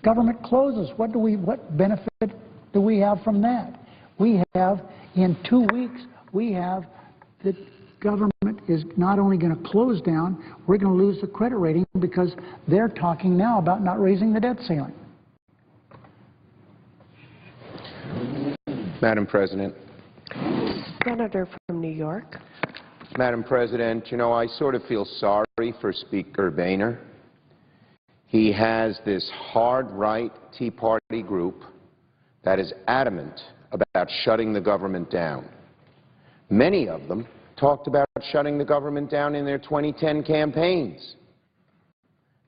Government closes. What benefit do we have from that? We have, in 2 weeks, we have the government is not only going to close down, we're going to lose the credit rating because they're talking now about not raising the debt ceiling. Madam President. Senator from New York. Madam President, you know, I sort of feel sorry for Speaker Boehner. He has this hard-right Tea Party group that is adamant about shutting the government down. Many of them talked about shutting the government down in their 2010 campaigns.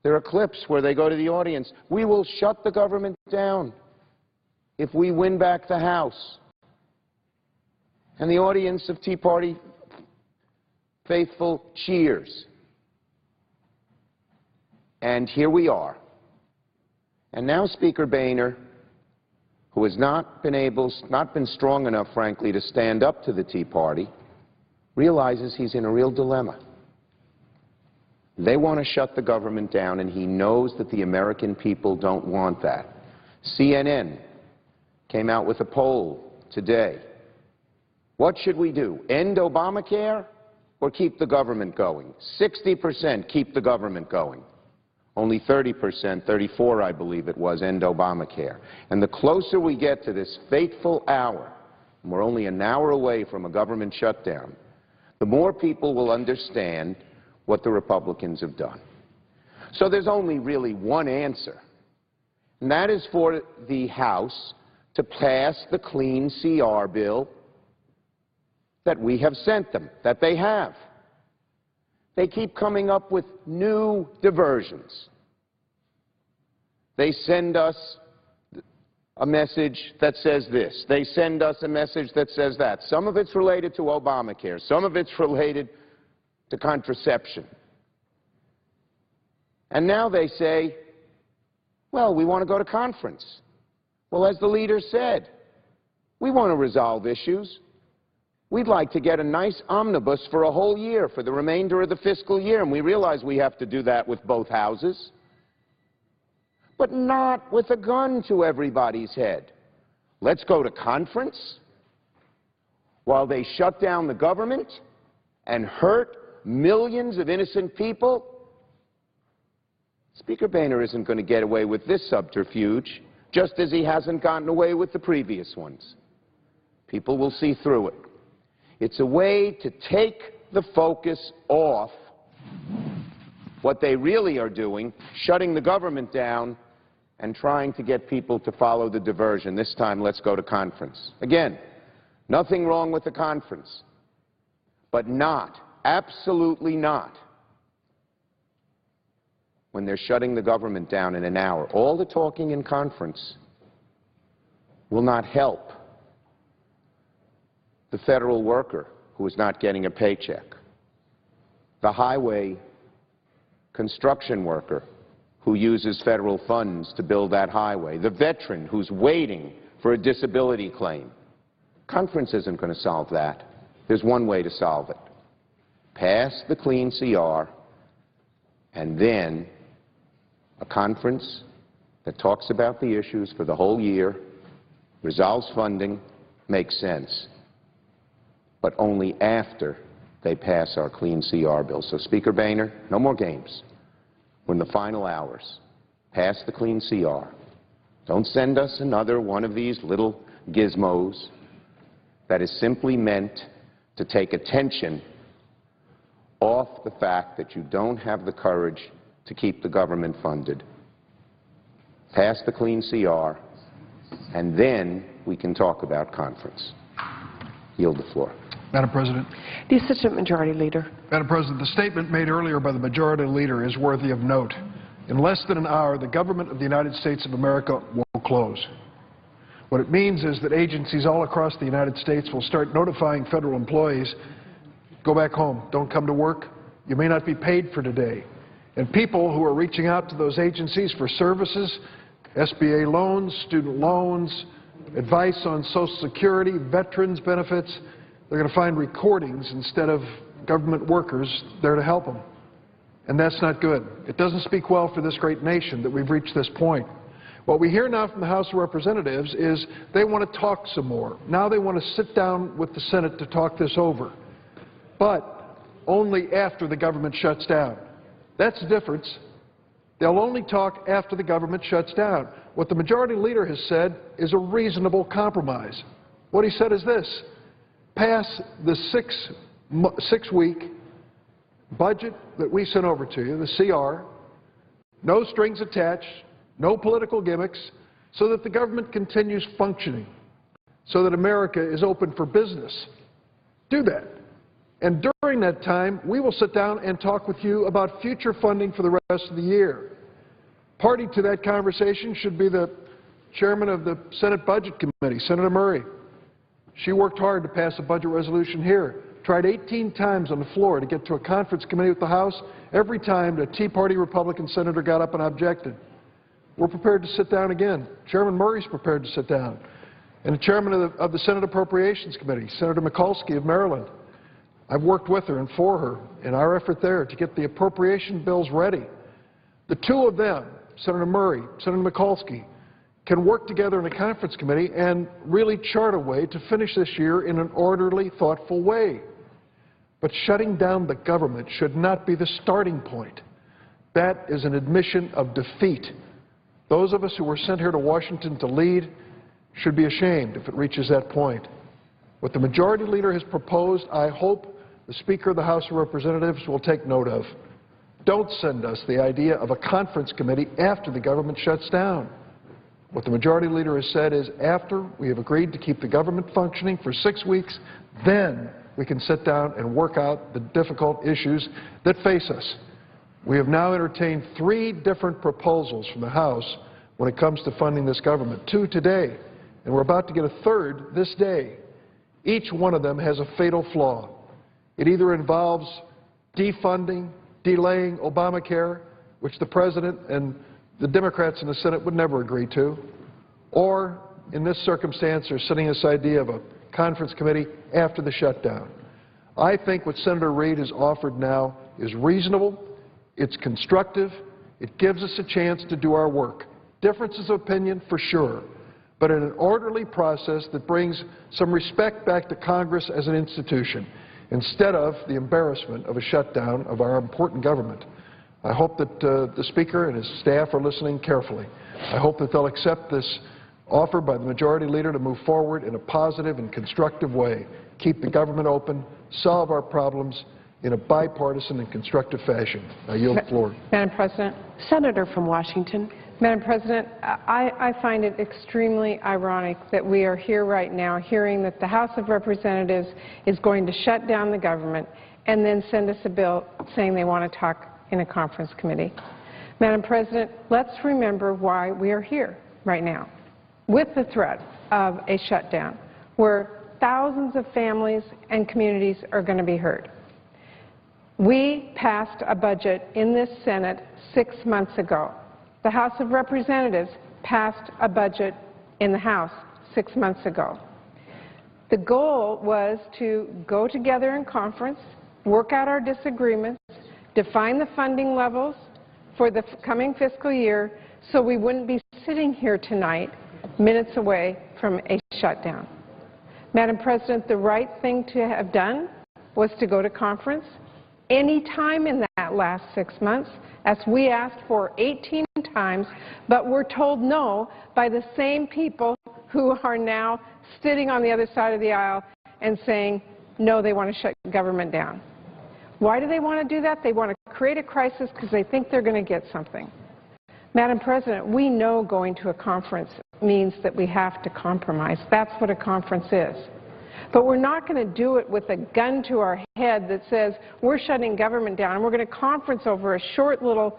There are clips where they go to the audience, "We will shut the government down if we win back the House." And the audience of Tea Party faithful cheers. And here we are. And now Speaker Boehner, who has not been strong enough, frankly, to stand up to the Tea Party, realizes he's in a real dilemma. They want to shut the government down, and he knows that the American people don't want that. CNN came out with a poll today. What should we do? End Obamacare or keep the government going? 60% keep the government going. Only 30%, 34 I believe it was, end Obamacare. And the closer we get to this fateful hour, and we're only an hour away from a government shutdown, the more people will understand what the Republicans have done. So there's only really one answer, and that is for the House to pass the clean CR bill that we have sent them, that they have. They keep coming up with new diversions. They send us a message that says this. They send us a message that says that. Some of it's related to Obamacare. Some of it's related to contraception. And now they say, well, we want to go to conference. Well, as the leader said, we want to resolve issues. We'd like to get a nice omnibus for a whole year, for the remainder of the fiscal year, and we realize we have to do that with both houses, but not with a gun to everybody's head. Let's go to conference while they shut down the government and hurt millions of innocent people. Speaker Boehner isn't going to get away with this subterfuge, just as he hasn't gotten away with the previous ones. People will see through it. It's a way to take the focus off what they really are doing, shutting the government down and trying to get people to follow the diversion. This time, let's go to conference. Again, nothing wrong with the conference, but not, absolutely not, when they're shutting the government down in an hour. All the talking in conference will not help the federal worker who is not getting a paycheck, the highway construction worker who uses federal funds to build that highway, the veteran who's waiting for a disability claim. Conference isn't going to solve that. There's one way to solve it. Pass the clean CR, and then a conference that talks about the issues for the whole year, resolves funding, makes sense, but only after they pass our clean CR bill. So, Speaker Boehner, no more games. We're in the final hours. Pass the clean CR. Don't send us another one of these little gizmos that is simply meant to take attention off the fact that you don't have the courage to keep the government funded. Pass the clean CR, and then we can talk about conference. Yield the floor. Madam President. The Assistant Majority Leader. Madam President, the statement made earlier by the Majority Leader is worthy of note. In less than an hour, the government of the United States of America will close. What it means is that agencies all across the United States will start notifying federal employees, go back home, don't come to work, you may not be paid for today. And people who are reaching out to those agencies for services, SBA loans, student loans, advice on Social Security, veterans benefits, they're going to find recordings instead of government workers there to help them. And that's not good. It doesn't speak well for this great nation that we've reached this point. What we hear now from the House of Representatives is they want to talk some more. Now they want to sit down with the Senate to talk this over, but only after the government shuts down. That's the difference. They'll only talk after the government shuts down. What the Majority Leader has said is a reasonable compromise. What he said is this: pass the six-week budget that we sent over to you, the CR, no strings attached, no political gimmicks, so that the government continues functioning, so that America is open for business. Do that. And during that time, we will sit down and talk with you about future funding for the rest of the year. Party to that conversation should be the chairman of the Senate Budget Committee, Senator Murray. She worked hard to pass a budget resolution here, tried 18 times on the floor to get to a conference committee with the House. Every time the Tea Party Republican senator got up and objected. We're prepared to sit down again. Chairman Murray's prepared to sit down. And the chairman of the Senate Appropriations Committee, Senator Mikulski of Maryland. I've worked with her and for her in our effort there to get the appropriation bills ready. The two of them, Senator Murray, Senator Mikulski, can work together in a conference committee and really chart a way to finish this year in an orderly, thoughtful way. But shutting down the government should not be the starting point. That is an admission of defeat. Those of us who were sent here to Washington to lead should be ashamed if it reaches that point. What the Majority Leader has proposed, I hope the Speaker of the House of Representatives will take note of. Don't send us the idea of a conference committee after the government shuts down. What the Majority Leader has said is after we have agreed to keep the government functioning for 6 weeks, then we can sit down and work out the difficult issues that face us. We have now entertained 3 different proposals from the House when it comes to funding this government, 2 today, and we're about to get a 3rd this day. Each one of them has a fatal flaw. It either involves defunding, delaying Obamacare, which the President and the Democrats in the Senate would never agree to, or, in this circumstance, they're setting this idea of a conference committee after the shutdown. I think what Senator Reid has offered now is reasonable. It's constructive. It gives us a chance to do our work. Differences of opinion, for sure, but in an orderly process that brings some respect back to Congress as an institution, instead of the embarrassment of a shutdown of our important government. I hope that the Speaker and his staff are listening carefully. I hope that they'll accept this offer by the Majority Leader to move forward in a positive and constructive way, keep the government open, solve our problems in a bipartisan and constructive fashion. I yield the floor. Madam President. Senator from Washington. Madam President, I find it extremely ironic that we are here right now hearing that the House of Representatives is going to shut down the government and then send us a bill saying they want to talk in a conference committee. Madam President, let's remember why we are here right now with the threat of a shutdown where thousands of families and communities are going to be hurt. We passed a budget in this Senate 6 months ago. The House of Representatives passed a budget in the House 6 months ago. The goal was to go together in conference, work out our disagreements, define the funding levels for the coming fiscal year so we wouldn't be sitting here tonight minutes away from a shutdown. Madam President, the right thing to have done was to go to conference any time in that last 6 months, as we asked for 18 times, but were told no by the same people who are now sitting on the other side of the aisle and saying, no, they want to shut government down. Why do they want to do that? They want to create a crisis because they think they're going to get something. Madam President, we know going to a conference means that we have to compromise. That's what a conference is. But we're not going to do it with a gun to our head that says we're shutting government down and we're going to conference over a short little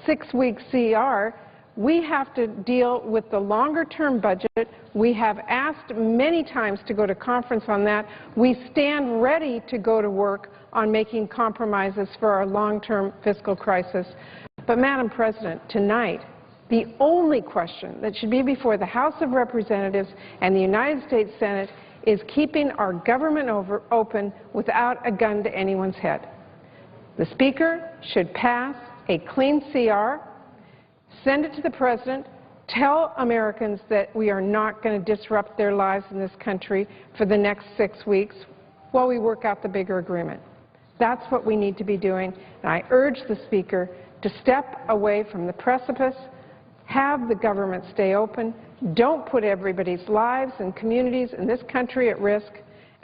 6-week CR. We have to deal with the longer-term budget. We have asked many times to go to conference on that. We stand ready to go to work on making compromises for our long-term fiscal crisis. But, Madam President, tonight, the only question that should be before the House of Representatives and the United States Senate is keeping our government open without a gun to anyone's head. The Speaker should pass a clean CR, send it to the President, Tell Americans that we are not going to disrupt their lives in this country for the next 6 weeks while we work out the bigger agreement. That's what we need to be doing, and I urge the Speaker to step away from the precipice, have the government stay open, don't put everybody's lives and communities in this country at risk,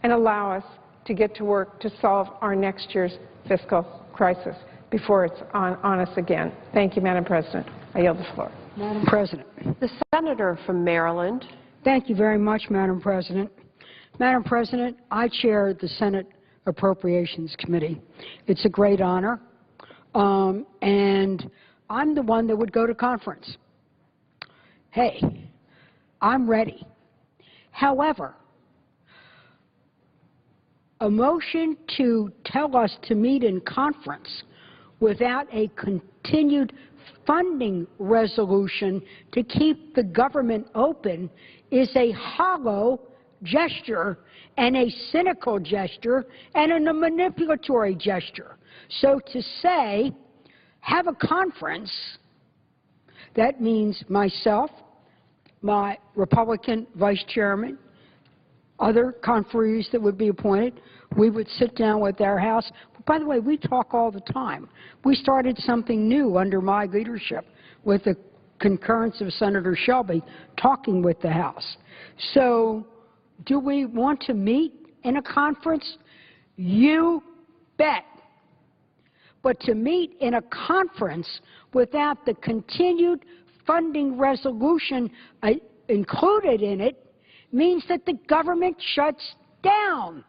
and allow us to get to work to solve our next year's fiscal crisis before it's on us again. Thank you, Madam President. I yield the floor. Madam President. The senator from Maryland. Thank you very much, Madam President. Madam President, I chair the Senate Appropriations Committee. It's a great honor, and I'm the one that would go to conference. Hey, I'm ready. However, a motion to tell us to meet in conference without a continued funding resolution to keep the government open is a hollow gesture and a cynical gesture and a manipulatory gesture. So to say, have a conference, that means myself, my Republican vice chairman, other conferees that would be appointed, we would sit down with our House. By the way, we talk all the time. We started something new under my leadership with the concurrence of Senator Shelby, talking with the House. So do we want to meet in a conference? You bet. But to meet in a conference without the continued funding resolution included in it means that the government shuts down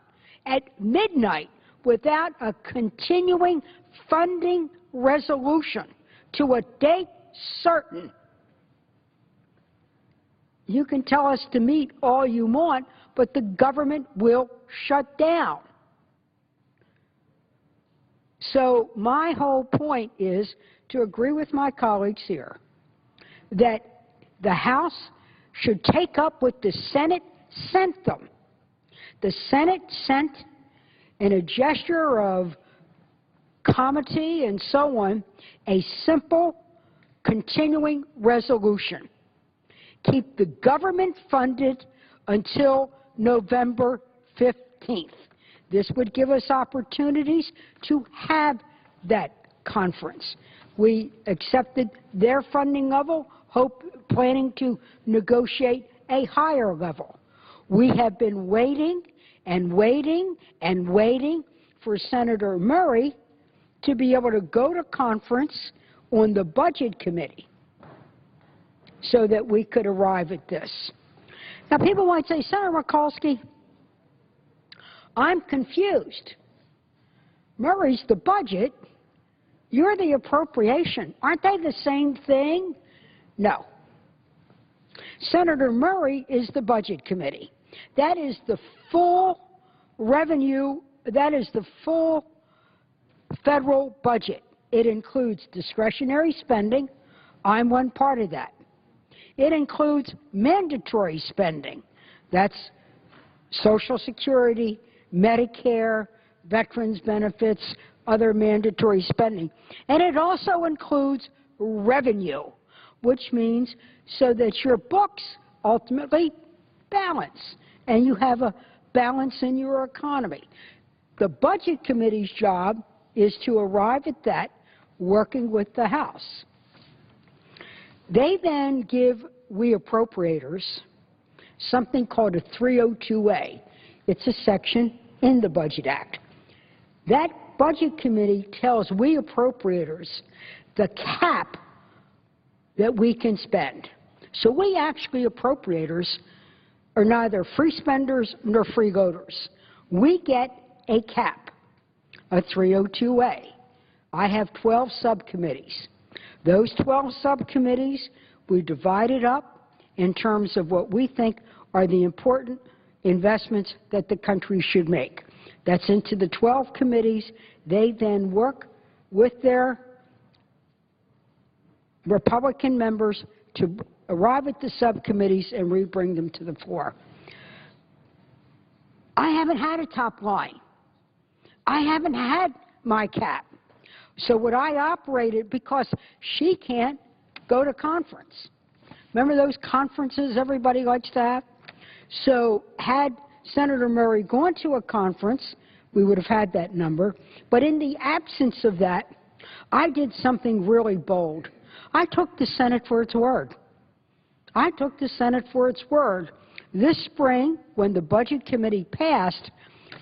at midnight without a continuing funding resolution to a date certain. You can tell us to meet all you want, but the government will shut down. So my whole point is to agree with my colleagues here that the House should take up what the Senate sent them. The Senate sent, in a gesture of comity and so on, a simple continuing resolution. Keep the government funded until November 15th. This would give us opportunities to have that conference. We accepted their funding level, planning to negotiate a higher level. We have been waiting and waiting and waiting for Senator Murray to be able to go to conference on the Budget Committee so that we could arrive at this. Now, people might say, Senator Mikulski, I'm confused. Murray's the budget. You're the appropriation. Aren't they the same thing? No. Senator Murray is the Budget Committee. That is the full revenue, that is the full federal budget. It includes discretionary spending. I'm one part of that. It includes mandatory spending. That's Social Security, Medicare, veterans benefits, other mandatory spending. And it also includes revenue, which means so that your books ultimately balance and you have a balance in your economy. The Budget Committee's job is to arrive at that, working with the House. They then give we appropriators something called a 302A. It's a section in the Budget Act. That Budget Committee tells we appropriators the cap that we can spend. So we actually appropriators are neither free spenders nor freeloaders. We get a cap, a 302A. I have 12 subcommittees. Those 12 subcommittees, we divided up in terms of what we think are the important investments that the country should make. That's into the 12 committees. They then work with their Republican members to arrive at the subcommittees and we bring them to the floor. I haven't had a top line. I haven't had my cap. So what I operated, because she can't go to conference. Remember those conferences everybody likes to have? So had Senator Murray gone to a conference, we would have had that number. But in the absence of that, I did something really bold. I took the Senate for its word. I took the Senate for its word. This spring, when the Budget Committee passed,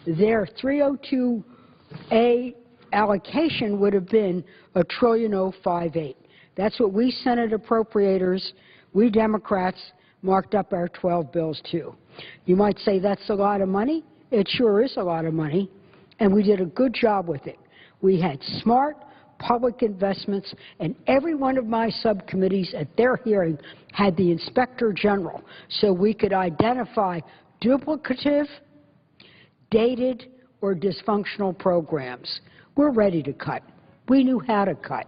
their 302A allocation would have been $1.058 trillion. That's what we Senate appropriators, we Democrats, marked up our 12 bills to. You might say that's a lot of money. It sure is a lot of money, and we did a good job with it. We had smart public investments, and every one of my subcommittees at their hearing had the Inspector General so we could identify duplicative, dated, or dysfunctional programs. We're ready to cut. We knew how to cut.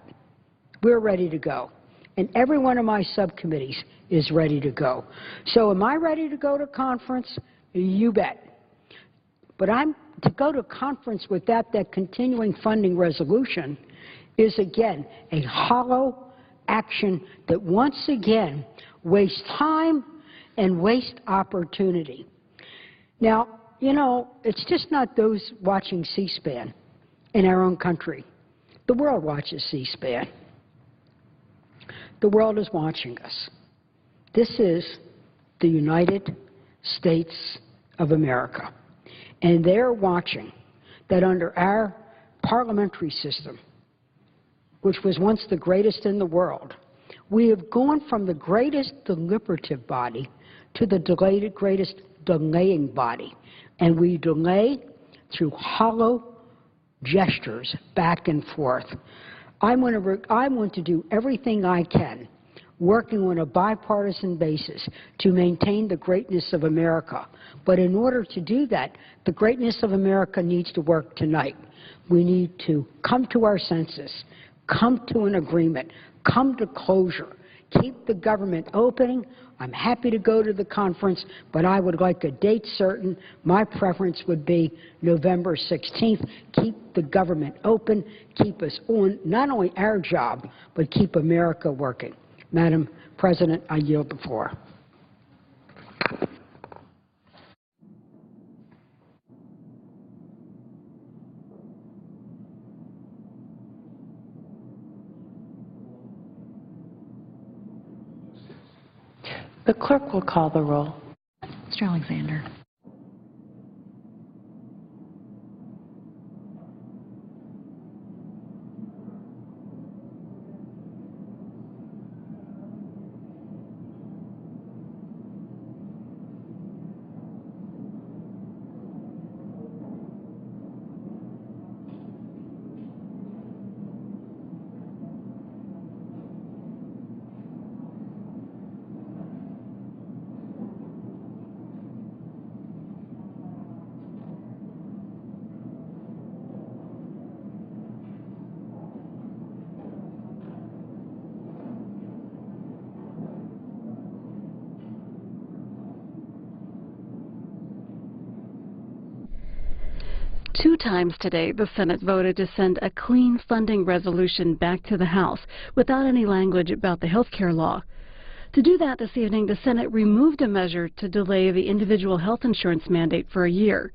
We're ready to go. And every one of my subcommittees is ready to go. So am I ready to go to conference? You bet. But to go to conference without that continuing funding resolution is, again, a hollow action that once again wastes time and wastes opportunity. Now, you know, it's just not those watching C-SPAN in our own country. The world watches C-SPAN. The world is watching us. This is the United States of America. And they're watching that under our parliamentary system, which was once the greatest in the world, we have gone from the greatest deliberative body to the greatest delaying body. And we delay through hollow gestures back and forth. I want to do everything I can, working on a bipartisan basis, to maintain the greatness of America. But in order to do that, the greatness of America needs to work tonight. We need to come to our senses, come to an agreement, come to closure, keep the government opening. I'm happy to go to the conference, but I would like a date certain. My preference would be November 16th. Keep the government open, keep us on not only our job, but keep America working. Madam President, I yield the floor. The clerk will call the roll. Mr. Alexander. Two times today, the Senate voted to send a clean funding resolution back to the House without any language about the health care law. To do that this evening, the Senate removed a measure to delay the individual health insurance mandate for a year.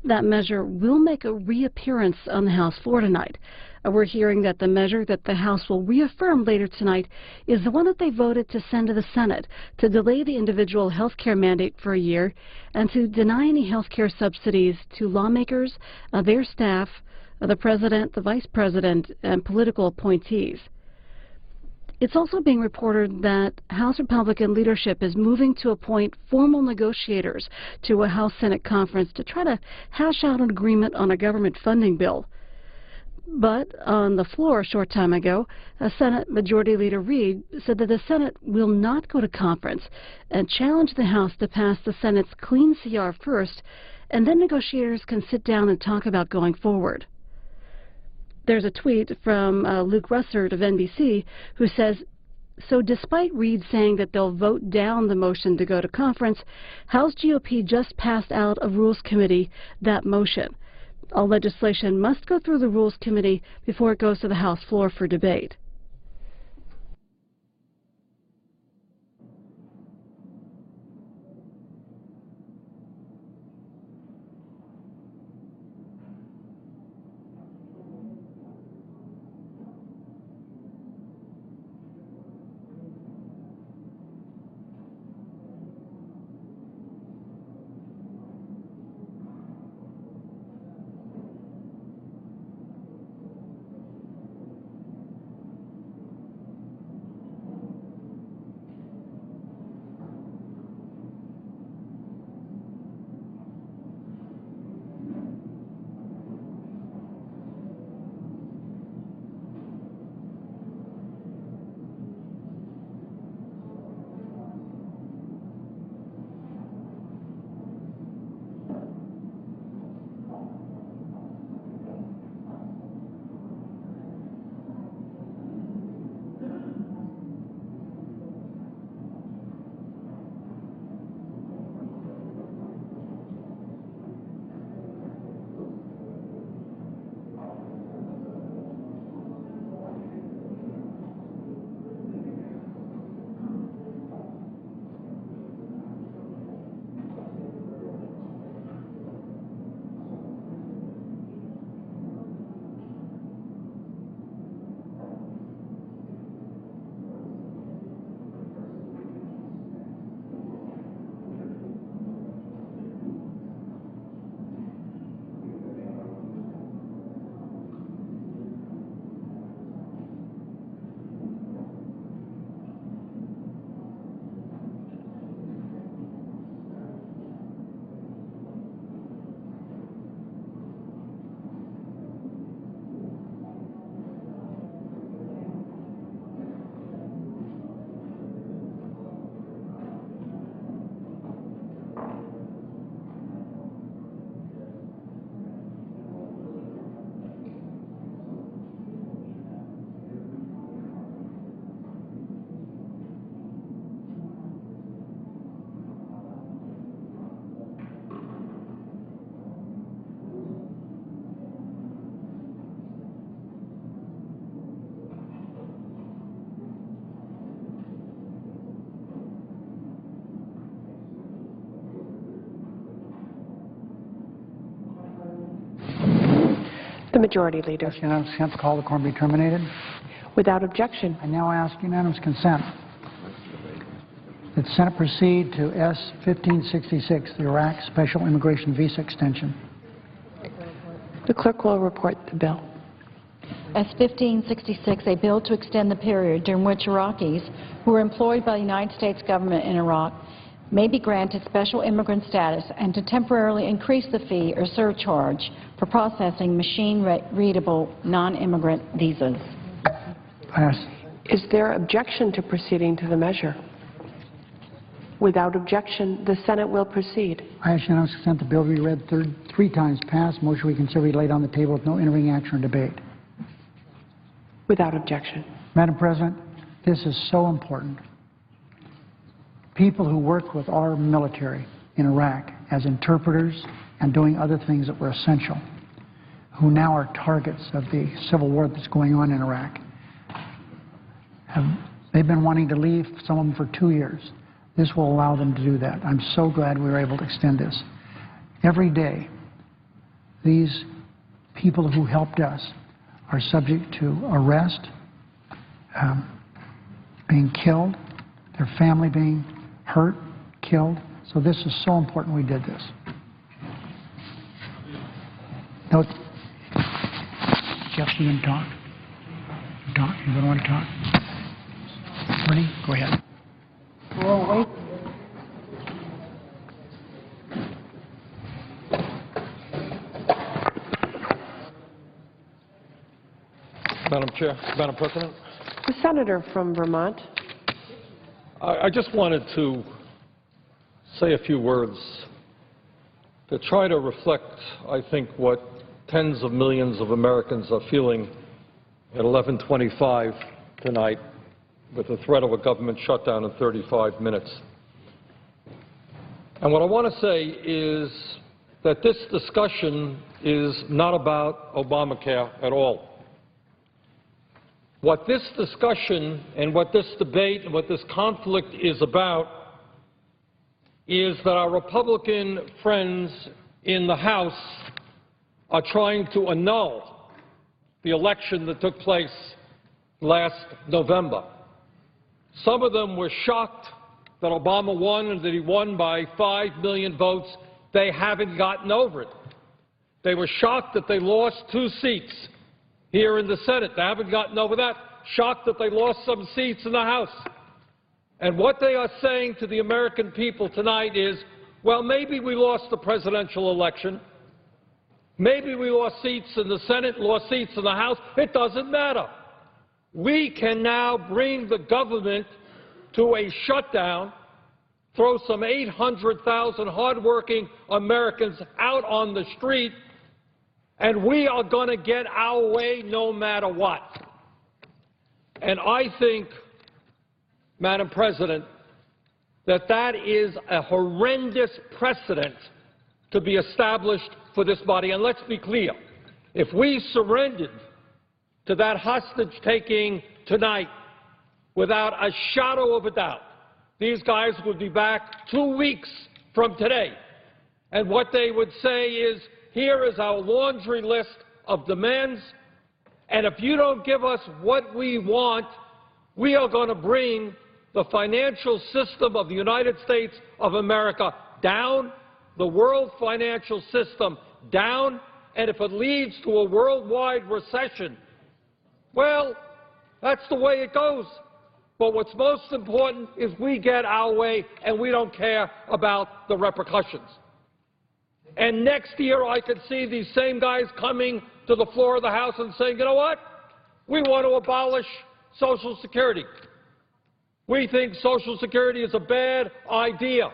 That measure will make a reappearance on the House floor tonight. We're hearing that the measure that the House will reaffirm later tonight is the one that they voted to send to the Senate to delay the individual health care mandate for a year and to deny any health care subsidies to lawmakers, their staff, the President, the Vice President, and political appointees. It's also being reported that House Republican leadership is moving to appoint formal negotiators to a House-Senate conference to try to hash out an agreement on a government funding bill. But on the floor a short time ago, Senate Majority Leader Reid said that the Senate will not go to conference and challenge the House to pass the Senate's clean CR first, and then negotiators can sit down and talk about going forward. There's a tweet from Luke Russert of NBC who says, so despite Reid saying that they'll vote down the motion to go to conference, House GOP just passed out of Rules Committee that motion. All legislation must go through the Rules Committee before it goes to the House floor for debate. Majority Leader. Ask unanimous consent, the call of the quorum be terminated. Without objection. I now ask unanimous consent that the Senate proceed to S-1566, the Iraq Special Immigration Visa Extension. The clerk will report the bill. S-1566, a bill to extend the period during which Iraqis who are employed by the United States government in Iraq may be granted special immigrant status and to temporarily increase the fee or surcharge for processing machine-readable non-immigrant visas. Is there objection to proceeding to the measure? Without objection, the Senate will proceed. I ask unanimous consent the bill be read three times passed. Motion we consider be laid on the table with no intervening action or debate. Without objection. Madam President, this is so important. People who work with our military in Iraq as interpreters and doing other things that were essential, who now are targets of the civil war that's going on in Iraq, they've been wanting to leave, some of them for 2 years. This will allow them to do that. I'm so glad we were able to extend this. Every day, these people who helped us are subject to arrest, being killed, their family being hurt, killed. So this is so important we did this. No, Jeff, you going to talk? Talk? You don't want to talk? Bernie, go ahead. Wait. Madam Chair, Madam President, The Senator from Vermont. I just wanted to say a few words to try to reflect, I think, what tens of millions of Americans are feeling at 11:25 tonight with the threat of a government shutdown in 35 minutes. And what I want to say is that this discussion is not about Obamacare at all. What this discussion and what this debate and what this conflict is about is that our Republican friends in the House are trying to annul the election that took place last November. Some of them were shocked that Obama won and that he won by 5 million votes. They haven't gotten over it. They were shocked that they lost 2 seats here in the Senate. They haven't gotten over that. Shocked that they lost some seats in the House. And what they are saying to the American people tonight is, well, maybe we lost the presidential election. Maybe we lost seats in the Senate, lost seats in the House. It doesn't matter. We can now bring the government to a shutdown, throw some 800,000 hardworking Americans out on the street, and we are going to get our way no matter what. And I think, Madam President, that that is a horrendous precedent to be established for this body. And let's be clear, if we surrendered to that hostage-taking tonight, without a shadow of a doubt, these guys would be back 2 weeks from today. And what they would say is, here is our laundry list of demands, and if you don't give us what we want, we are going to bring the financial system of the United States of America down, the world financial system down, and if it leads to a worldwide recession, well, that's the way it goes. But what's most important is we get our way and we don't care about the repercussions. And next year I could see these same guys coming to the floor of the House and saying, you know what, we want to abolish Social Security. We think Social Security is a bad idea.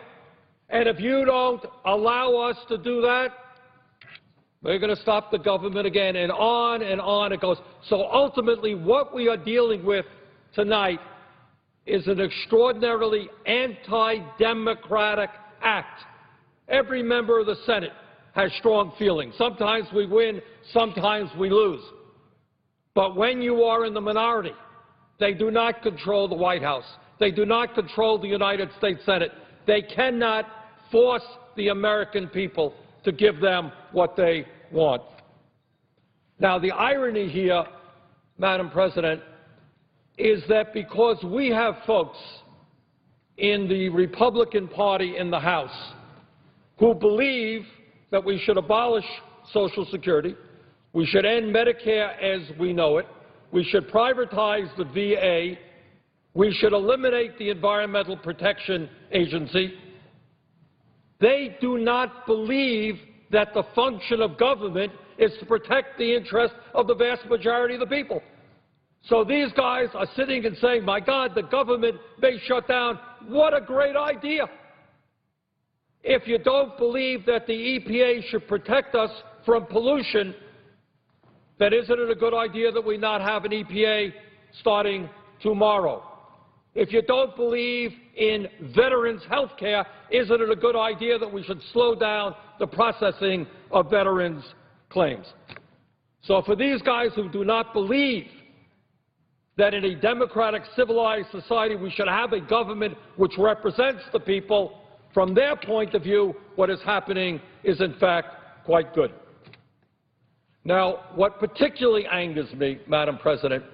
And if you don't allow us to do that, we're going to stop the government again, and on it goes. So ultimately what we are dealing with tonight is an extraordinarily anti-democratic act. Every member of the Senate has strong feelings. Sometimes we win, sometimes we lose. But when you are in the minority, they do not control the White House. They do not control the United States Senate. They cannot force the American people to give them what they want. Now, the irony here, Madam President, is that because we have folks in the Republican Party in the House who believe that we should abolish Social Security, we should end Medicare as we know it, we should privatize the VA, we should eliminate the Environmental Protection Agency. They do not believe that the function of government is to protect the interests of the vast majority of the people. So these guys are sitting and saying, my God, the government may shut down. What a great idea. If you don't believe that the EPA should protect us from pollution, then isn't it a good idea that we not have an EPA starting tomorrow? If you don't believe in veterans' health care, isn't it a good idea that we should slow down the processing of veterans' claims? So for these guys who do not believe that in a democratic, civilized society we should have a government which represents the people, from their point of view, what is happening is in fact quite good. Now, what particularly angers me, Madam President,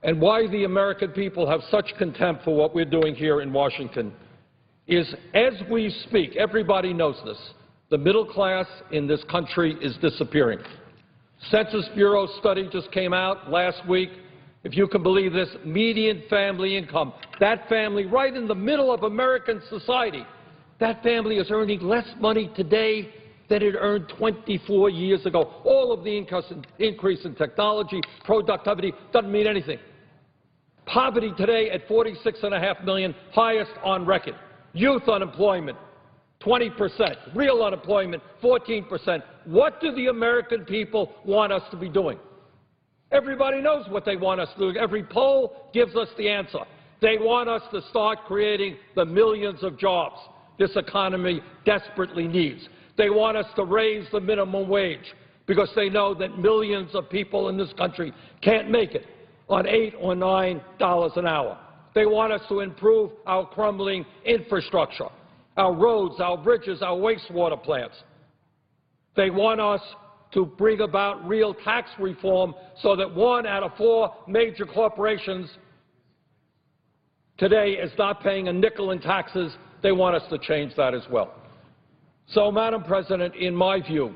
and why the American people have such contempt for what we're doing here in Washington is, as we speak, everybody knows this, the middle class in this country is disappearing. Census Bureau study just came out last week. If you can believe this, median family income, that family right in the middle of American society, that family is earning less money today than it earned 24 years ago. All of the increase in technology, productivity, doesn't mean anything. Poverty today at 46.5 million, highest on record. Youth unemployment, 20%. Real unemployment, 14%. What do the American people want us to be doing? Everybody knows what they want us to do. Every poll gives us the answer. They want us to start creating the millions of jobs this economy desperately needs. They want us to raise the minimum wage because they know that millions of people in this country can't make it on $8 or $9 an hour. They want us to improve our crumbling infrastructure, our roads, our bridges, our wastewater plants. They want us to bring about real tax reform so that 1 out of 4 major corporations today is not paying a nickel in taxes. They want us to change that as well. So, Madam President, in my view,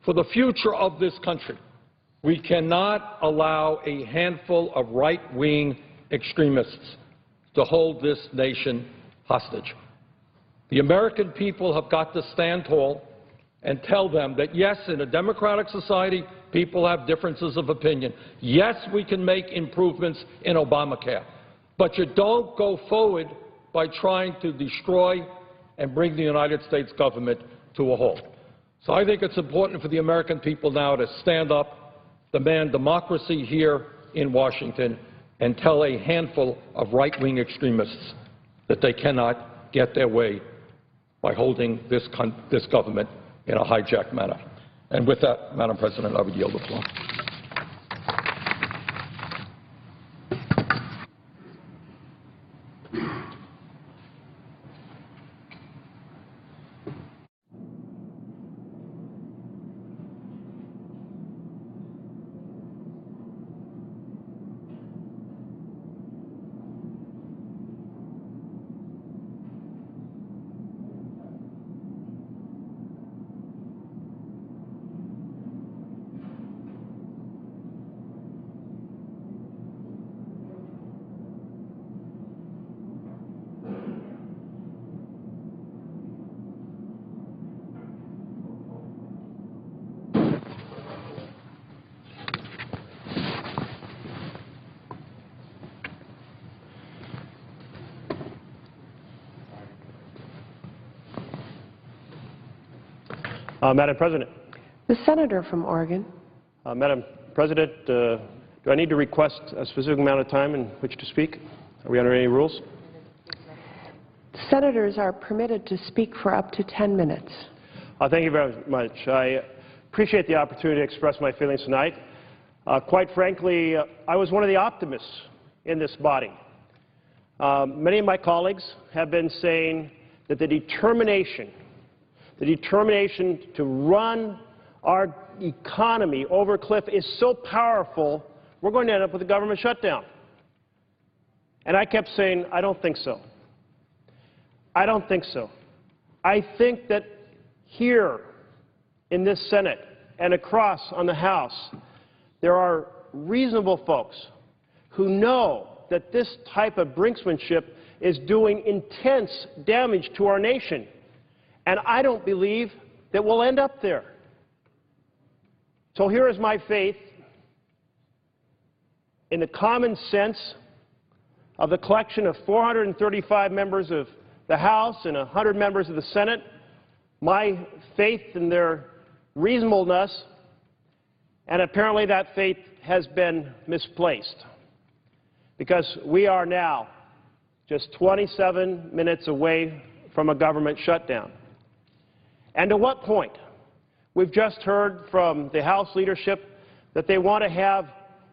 for the future of this country, we cannot allow a handful of right-wing extremists to hold this nation hostage. The American people have got to stand tall and tell them that, yes, in a democratic society, people have differences of opinion. Yes, we can make improvements in Obamacare, but you don't go forward by trying to destroy and bring the United States government to a halt. So I think it's important for the American people now to stand up, demand democracy here in Washington, and tell a handful of right-wing extremists that they cannot get their way by holding this government in a hijacked manner. And with that, Madam President, I would yield the floor. Madam President. The senator from Oregon. Madam President, do I need to request a specific amount of time in which to speak? Are we under any rules? Senators are permitted to speak for up to 10 minutes. Thank you very much. I appreciate the opportunity to express my feelings tonight. Quite frankly, I was one of the optimists in this body. Many of my colleagues have been saying that the determination to run our economy over a cliff is so powerful, we're going to end up with a government shutdown. And I kept saying, I don't think so. I don't think so. I think that here in this Senate and across on the House, there are reasonable folks who know that this type of brinksmanship is doing intense damage to our nation. And I don't believe that we'll end up there. So here is my faith in the common sense of the collection of 435 members of the House and 100 members of the Senate, my faith in their reasonableness, and apparently that faith has been misplaced, because we are now just 27 minutes away from a government shutdown. And to what point? We've just heard from the House leadership that they want to have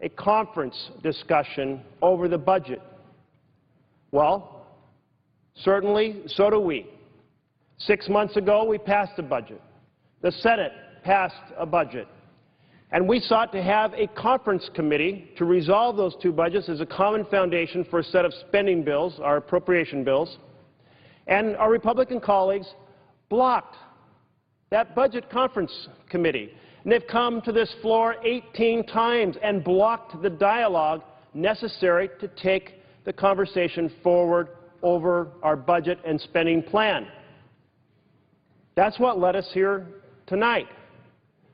a conference discussion over the budget. Well, certainly, so do we. 6 months ago, we passed a budget. The Senate passed a budget. And we sought to have a conference committee to resolve those two budgets as a common foundation for a set of spending bills, our appropriation bills. And our Republican colleagues blocked that budget conference committee. And they've come to this floor 18 times and blocked the dialogue necessary to take the conversation forward over our budget and spending plan. That's what led us here tonight.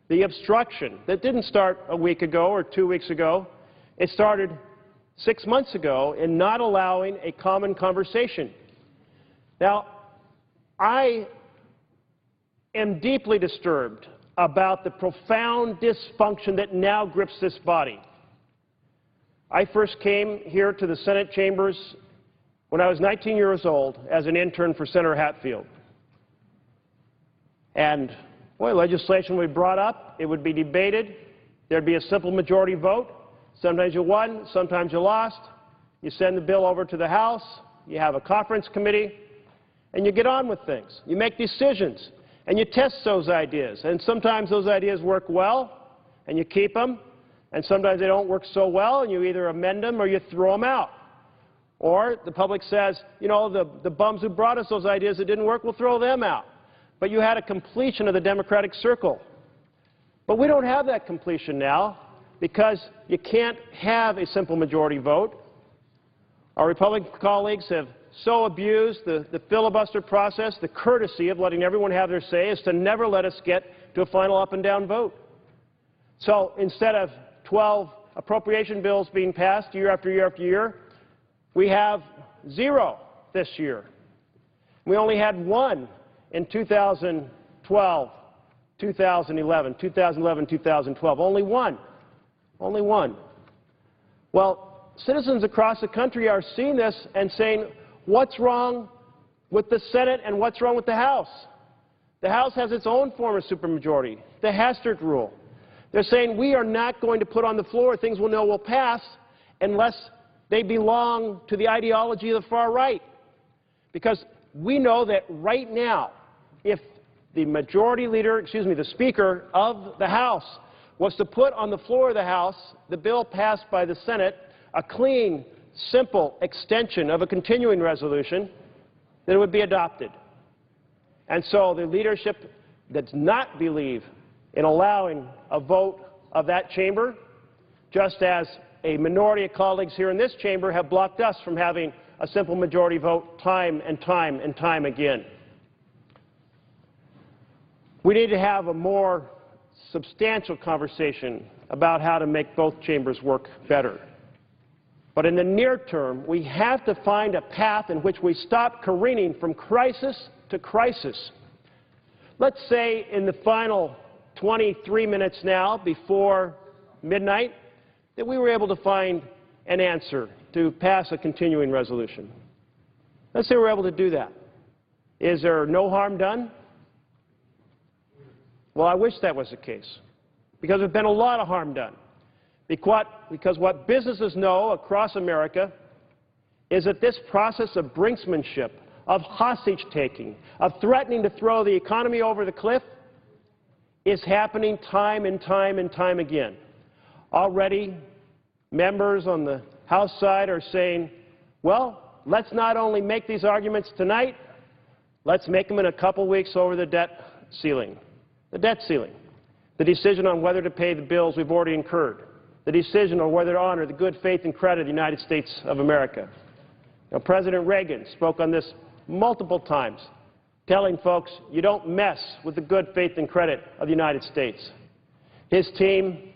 The obstruction that didn't start a week ago or 2 weeks ago. It started 6 months ago in not allowing a common conversation. Now, I am deeply disturbed about the profound dysfunction that now grips this body. I first came here to the Senate chambers when I was 19 years old as an intern for Senator Hatfield. And, boy, legislation would be brought up, it would be debated, there'd be a simple majority vote. Sometimes you won, sometimes you lost. You send the bill over to the House, you have a conference committee, and you get on with things. You make decisions, and you test those ideas. And sometimes those ideas work well, and you keep them. And sometimes they don't work so well, and you either amend them or you throw them out. Or the public says, you know, the bums who brought us those ideas that didn't work, we'll throw them out. But you had a completion of the democratic circle. But we don't have that completion now, because you can't have a simple majority vote. Our Republican colleagues have so abused the filibuster process. The courtesy of letting everyone have their say is to never let us get to a final up and down vote. So instead of 12 appropriation bills being passed year after year after year, we have 0 this year. We only had 1 in 2012, 2011, 2012. Only 1. Only 1. Well, citizens across the country are seeing this and saying, what's wrong with the Senate and what's wrong with the House? The House has its own form of supermajority, the Hastert rule. They're saying we are not going to put on the floor things we'll know will pass unless they belong to the ideology of the far right. Because we know that right now, if the majority leader, the Speaker of the House, was to put on the floor of the House the bill passed by the Senate, a clean, simple extension of a continuing resolution, then it would be adopted. And so the leadership does not believe in allowing a vote of that chamber, just as a minority of colleagues here in this chamber have blocked us from having a simple majority vote time and time and time again. We need to have a more substantial conversation about how to make both chambers work better. But in the near term, we have to find a path in which we stop careening from crisis to crisis. Let's say in the final 23 minutes now before midnight that we were able to find an answer to pass a continuing resolution. Let's say we're able to do that. Is there no harm done? Well, I wish that was the case, because there's been a lot of harm done. Because what businesses know across America is that this process of brinksmanship, of hostage-taking, of threatening to throw the economy over the cliff, is happening time and time and time again. Already, members on the House side are saying, well, let's not only make these arguments tonight, let's make them in a couple weeks over the debt ceiling. The debt ceiling. The decision on whether to pay the bills we've already incurred. The decision on whether to honor the good faith and credit of the United States of America. Now, President Reagan spoke on this multiple times, telling folks, you don't mess with the good faith and credit of the United States. His team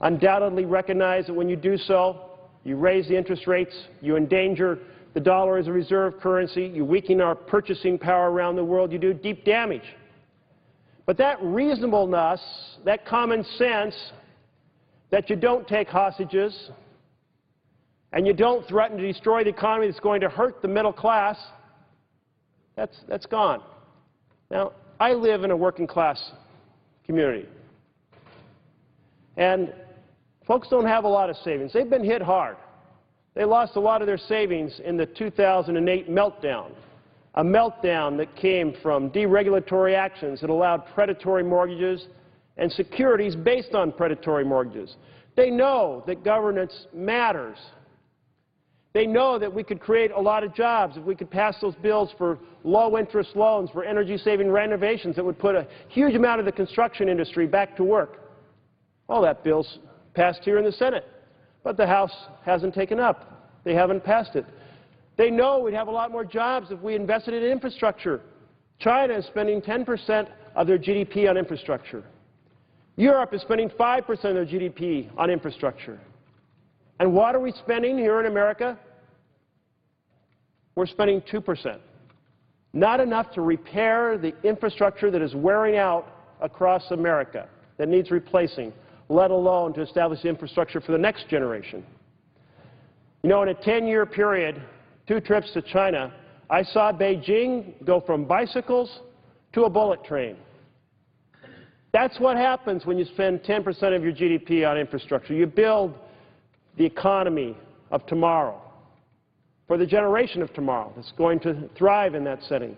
undoubtedly recognized that when you do so, you raise the interest rates, you endanger the dollar as a reserve currency, you weaken our purchasing power around the world, you do deep damage. But that reasonableness, that common sense, that you don't take hostages and you don't threaten to destroy the economy that's going to hurt the middle class, that's gone. Now, I live in a working class community. And folks don't have a lot of savings. They've been hit hard. They lost a lot of their savings in the 2008 meltdown, a meltdown that came from deregulatory actions that allowed predatory mortgages and securities based on predatory mortgages. They know that governance matters. They know that we could create a lot of jobs if we could pass those bills for low-interest loans, for energy-saving renovations that would put a huge amount of the construction industry back to work. All that bill's passed here in the Senate, but the House hasn't taken up. They haven't passed it. They know we'd have a lot more jobs if we invested in infrastructure. China is spending 10% of their GDP on infrastructure. Europe is spending 5% of their GDP on infrastructure. And what are we spending here in America? We're spending 2%. Not enough to repair the infrastructure that is wearing out across America, that needs replacing, let alone to establish the infrastructure for the next generation. You know, in a 10-year period, 2 trips to China, I saw Beijing go from bicycles to a bullet train. That's what happens when you spend 10% of your GDP on infrastructure. You build the economy of tomorrow for the generation of tomorrow that's going to thrive in that setting.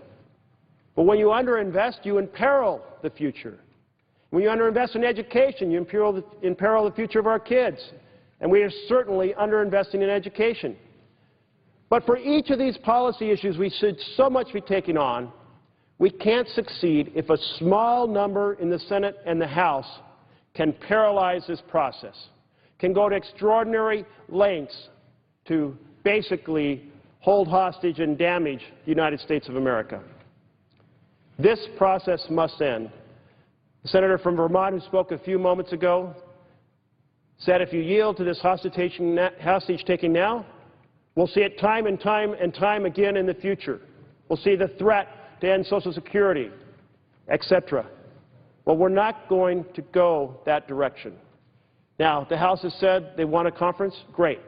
But when you underinvest, you imperil the future. When you underinvest in education, you imperil the future of our kids. And we are certainly underinvesting in education. But for each of these policy issues we should so much be taking on, we can't succeed if a small number in the Senate and the House can paralyze this process, can go to extraordinary lengths to basically hold hostage and damage the United States of America. This process must end. The senator from Vermont who spoke a few moments ago said if you yield to this hostage-taking now, we'll see it time and time and time again in the future. We'll see the threat to end Social Security, etc. Well, we're not going to go that direction. Now, the House has said they want a conference. Great.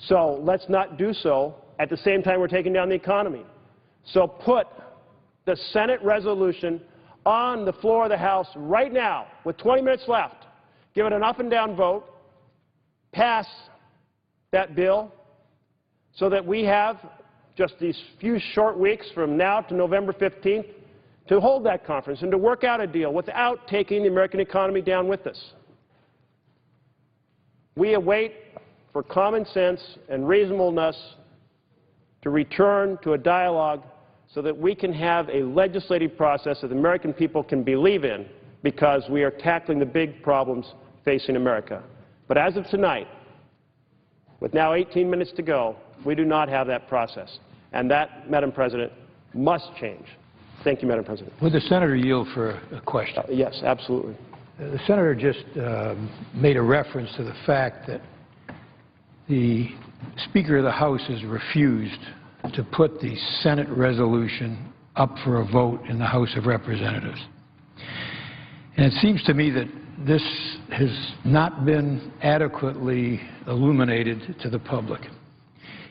So let's not do so at the same time we're taking down the economy. So put the Senate resolution on the floor of the House right now with 20 minutes left. Give it an up and down vote. Pass that bill so that we have just these few short weeks from now to November 15th to hold that conference and to work out a deal without taking the American economy down with us. We await for common sense and reasonableness to return to a dialogue so that we can have a legislative process that the American people can believe in because we are tackling the big problems facing America. But as of tonight, with now 18 minutes to go, we do not have that process. And that, Madam President, must change. Thank you, Madam President. Would the Senator yield for a question? Yes, absolutely. The Senator just made a reference to the fact that the Speaker of the House has refused to put the Senate resolution up for a vote in the House of Representatives. And it seems to me that this has not been adequately illuminated to the public.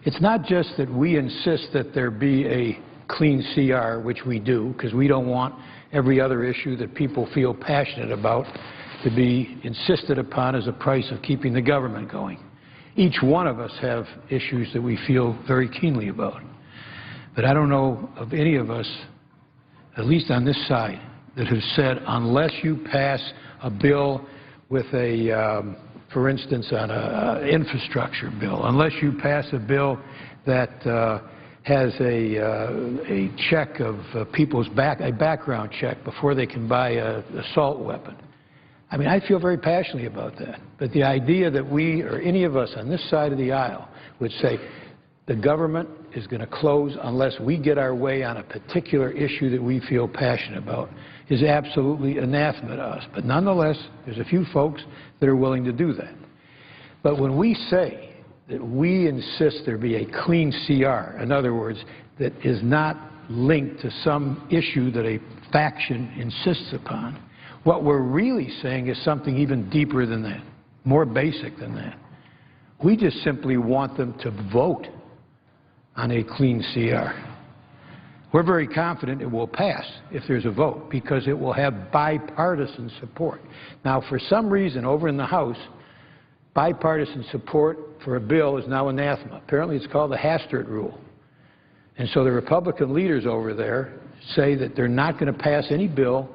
It's not just that we insist that there be a clean CR, which we do, because we don't want every other issue that people feel passionate about to be insisted upon as a price of keeping the government going. Each one of us have issues that we feel very keenly about. But I don't know of any of us, at least on this side, that have said unless you pass a bill with a, for instance, on an infrastructure bill, unless you pass a bill that has a check of people's a background check before they can buy an assault weapon. I mean, I feel very passionately about that. But the idea that we or any of us on this side of the aisle would say the government is going to close unless we get our way on a particular issue that we feel passionate about is absolutely anathema to us. But nonetheless, there's a few folks that are willing to do that. But when we say that we insist there be a clean CR, in other words, that is not linked to some issue that a faction insists upon, what we're really saying is something even deeper than that, more basic than that. We just simply want them to vote on a clean CR. We're very confident it will pass if there's a vote because it will have bipartisan support. Now, for some reason over in the House, bipartisan support for a bill is now anathema. Apparently it's called the Hastert rule. And so the Republican leaders over there say that they're not going to pass any bill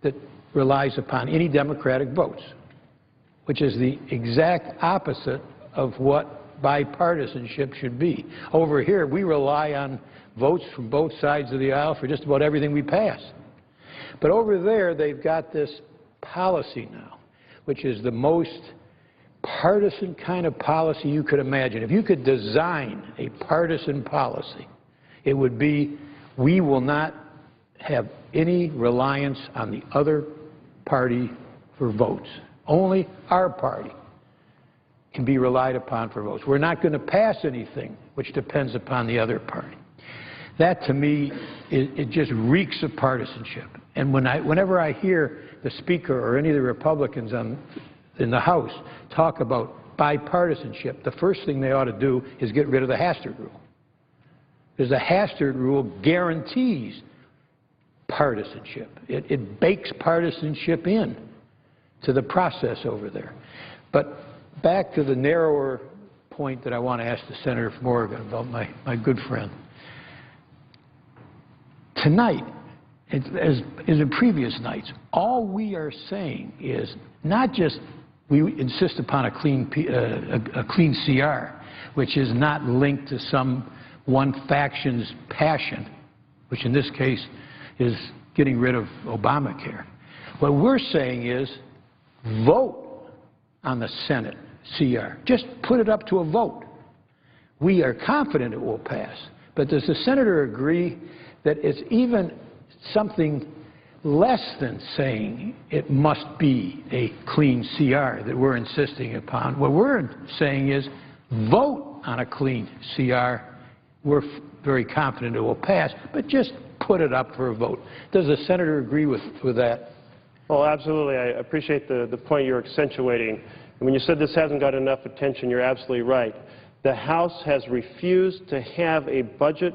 that relies upon any Democratic votes, which is the exact opposite of what bipartisanship should be. Over here, we rely on votes from both sides of the aisle for just about everything we pass. But over there, they've got this policy now, which is the most partisan kind of policy you could imagine. If you could design a partisan policy, it would be we will not have any reliance on the other party for votes. Only our party can be relied upon for votes. We're not going to pass anything which depends upon the other party. That, to me, it just reeks of partisanship. And whenever I hear the Speaker or any of the Republicans in the House talk about bipartisanship, the first thing they ought to do is get rid of the Hastert rule. Because the Hastert rule guarantees partisanship. It bakes partisanship in to the process over there. But back to the narrower point that I want to ask the Senator from Oregon about my good friend. Tonight, as in previous nights, all we are saying is not just we insist upon a clean CR, which is not linked to some one faction's passion, which in this case is getting rid of Obamacare. What we're saying is vote on the Senate CR. Just put it up to a vote. We are confident it will pass. But does the Senator agree that it's even something less than saying it must be a clean CR that we're insisting upon? What we're saying is vote on a clean CR. We're very confident it will pass, but just put it up for a vote. Does the Senator agree with that? Well, absolutely. I appreciate the point you're accentuating. And when you said this hasn't got enough attention, you're absolutely right. The House has refused to have a budget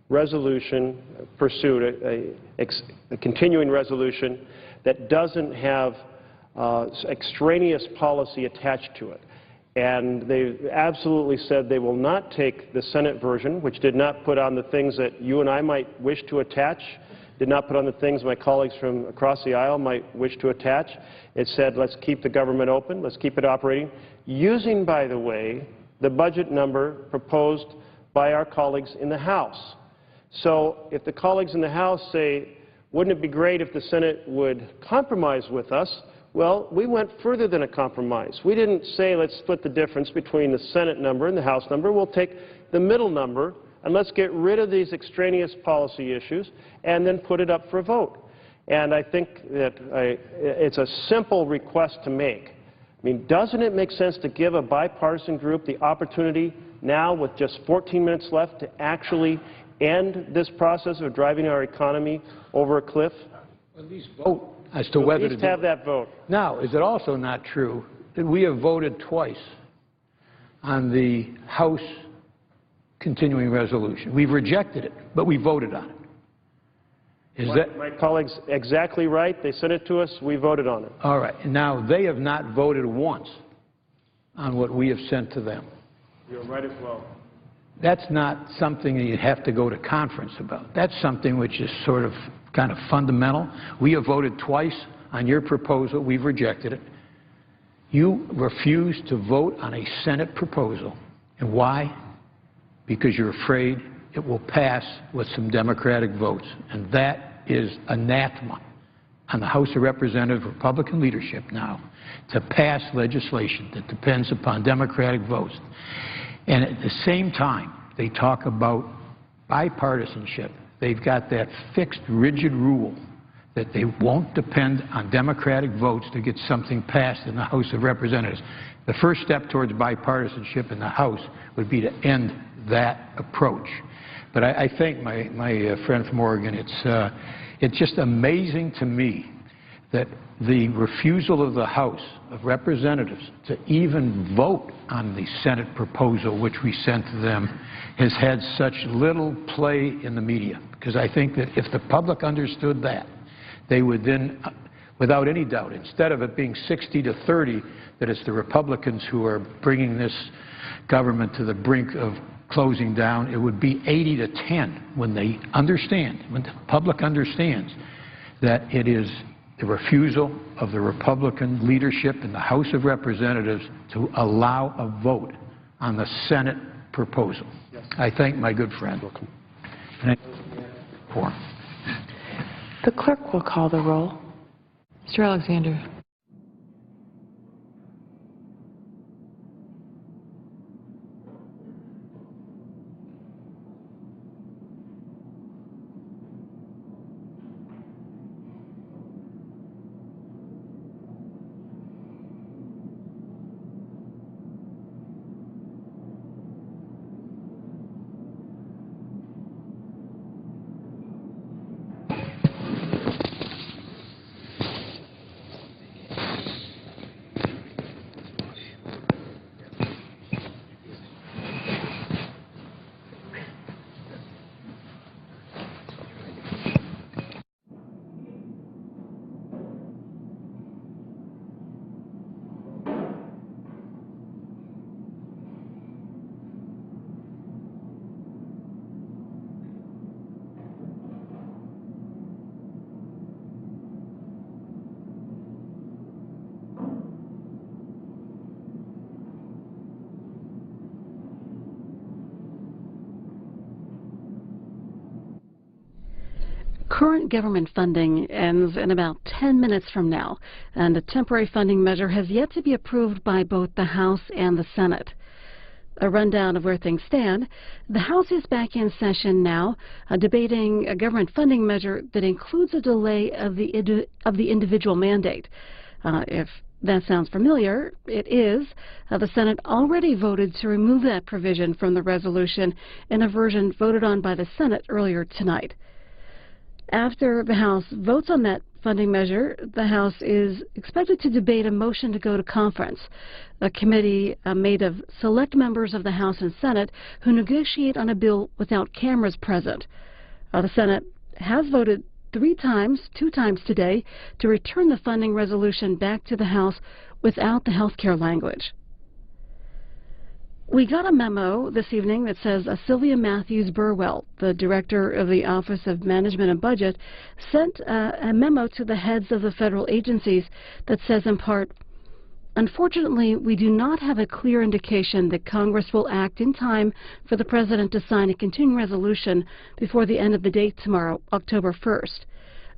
resolution pursued, a continuing resolution that doesn't have extraneous policy attached to it. And they absolutely said they will not take the Senate version, which did not put on the things that you and I might wish to attach, did not put on the things my colleagues from across the aisle might wish to attach. It said, let's keep the government open, let's keep it operating, using, by the way, the budget number proposed by our colleagues in the House. So if the colleagues in the House say, wouldn't it be great if the Senate would compromise with us? Well, we went further than a compromise. We didn't say let's split the difference between the Senate number and the House number. We'll take the middle number and let's get rid of these extraneous policy issues and then put it up for a vote. And I think that it's a simple request to make. I mean, doesn't it make sense to give a bipartisan group the opportunity now with just 14 minutes left to actually end this process of driving our economy over a cliff? At least vote as to whether to do it. At least have that vote. Now, is it also not true that we have voted twice on the House continuing resolution? We've rejected it, but we voted on it. My colleague's exactly right. They sent it to us. We voted on it. All right. Now, they have not voted once on what we have sent to them. You're right as well. That's not something that you have to go to conference about. That's something which is sort of kind of fundamental. We have voted twice on your proposal. We've rejected it. You refuse to vote on a Senate proposal. And why? Because you're afraid it will pass with some Democratic votes. And that is anathema on the House of Representatives Republican leadership now to pass legislation that depends upon Democratic votes. And at the same time, they talk about bipartisanship. They've got that fixed, rigid rule that they won't depend on Democratic votes to get something passed in the House of Representatives. The first step towards bipartisanship in the House would be to end that approach. But I think, my friend from Oregon, it's just amazing to me that the refusal of the House of Representatives to even vote on the Senate proposal which we sent to them has had such little play in the media. Because I think that if the public understood that, they would then, without any doubt, instead of it being 60-30, that it's the Republicans who are bringing this government to the brink of closing down, it would be 80-10 when they understand, when the public understands that it is the refusal of the Republican leadership in the House of Representatives to allow a vote on the Senate proposal. Yes. I thank my good friend. The clerk will call the roll. Mr. Alexander. Current government funding ends in about 10 minutes from now, and a temporary funding measure has yet to be approved by both the House and the Senate. A rundown of where things stand: the House is back in session now, debating a government funding measure that includes a delay of the individual mandate. If that sounds familiar, it is. The Senate already voted to remove that provision from the resolution in a version voted on by the Senate earlier tonight. After the House votes on that funding measure, the House is expected to debate a motion to go to conference, a committee made of select members of the House and Senate who negotiate on a bill without cameras present. The Senate has voted 2 times today, to return the funding resolution back to the House without the health care language. We got a memo this evening that says Sylvia Matthews Burwell, the director of the Office of Management and Budget, sent a memo to the heads of the federal agencies that says in part, "Unfortunately, we do not have a clear indication that Congress will act in time for the President to sign a continuing resolution before the end of the date tomorrow, October 1st.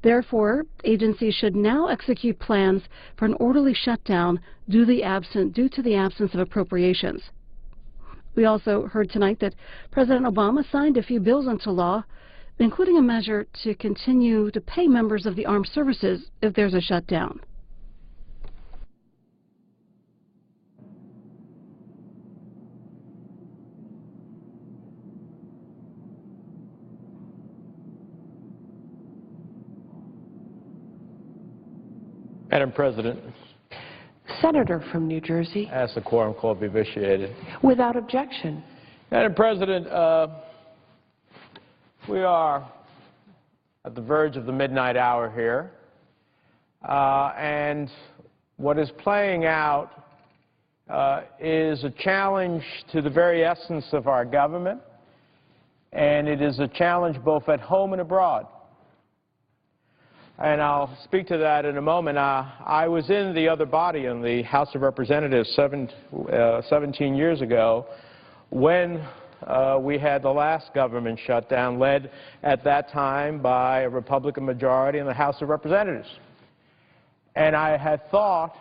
Therefore, agencies should now execute plans for an orderly shutdown due to the absence of appropriations." We also heard tonight that President Obama signed a few bills into law, including a measure to continue to pay members of the armed services if there's a shutdown. Madam President. Senator from New Jersey. Ask the quorum call be vitiated. Without objection. Madam President, we are at the verge of the midnight hour here, and what is playing out is a challenge to the very essence of our government, and it is a challenge both at home and abroad. and I'll speak to that in a moment. I was in the other body, in the House of Representatives, 17 years ago, when we had the last government shutdown, led at that time by a Republican majority in the House of Representatives. And I had thought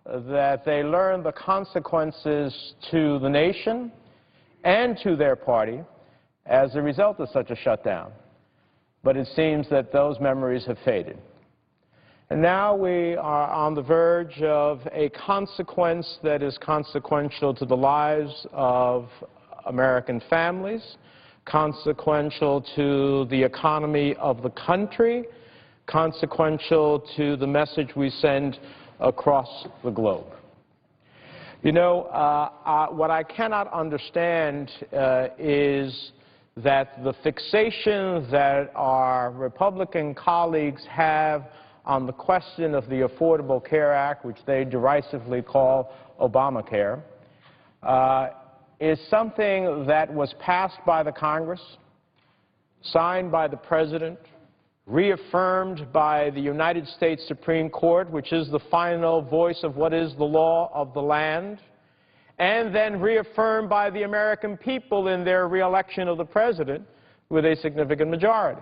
that they learned the consequences to the nation and to their party as a result of such a shutdown. But it seems that those memories have faded. And now we are on the verge of a consequence that is consequential to the lives of American families, consequential to the economy of the country, consequential to the message we send across the globe. You know, what I cannot understand is that the fixation that our Republican colleagues have on the question of the Affordable Care Act, which they derisively call Obamacare, is something that was passed by the Congress, signed by the President, reaffirmed by the United States Supreme Court, which is the final voice of what is the law of the land, and then reaffirmed by the American people in their re-election of the President with a significant majority.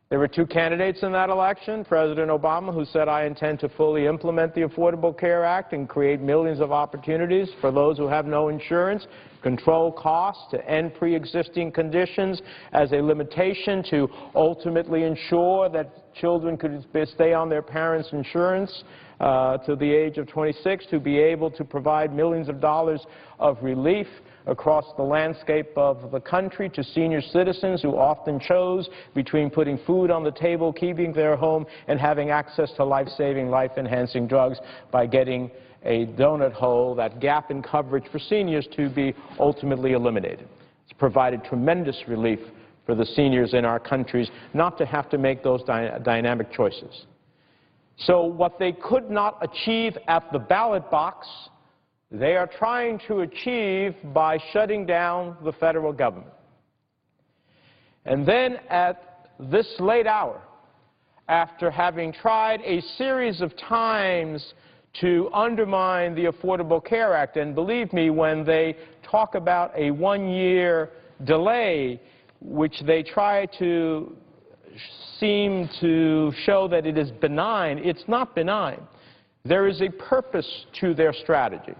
There were two candidates in that election, President Obama, who said, "I intend to fully implement the Affordable Care Act and create millions of opportunities for those who have no insurance, control costs, to end pre-existing conditions as a limitation to ultimately ensure that children could stay on their parents' insurance to the age of 26, to be able to provide millions of dollars of relief across the landscape of the country to senior citizens who often chose between putting food on the table, keeping their home, and having access to life-saving, life-enhancing drugs by getting a donut hole, that gap in coverage for seniors, to be ultimately eliminated. It's provided tremendous relief for the seniors in our countries not to have to make those dynamic choices. So what they could not achieve at the ballot box, they are trying to achieve by shutting down the federal government. And then at this late hour, after having tried a series of times to undermine the Affordable Care Act, and believe me, when they talk about a one-year delay, which they try to seem to show that it is benign, it's not benign. There is a purpose to their strategy.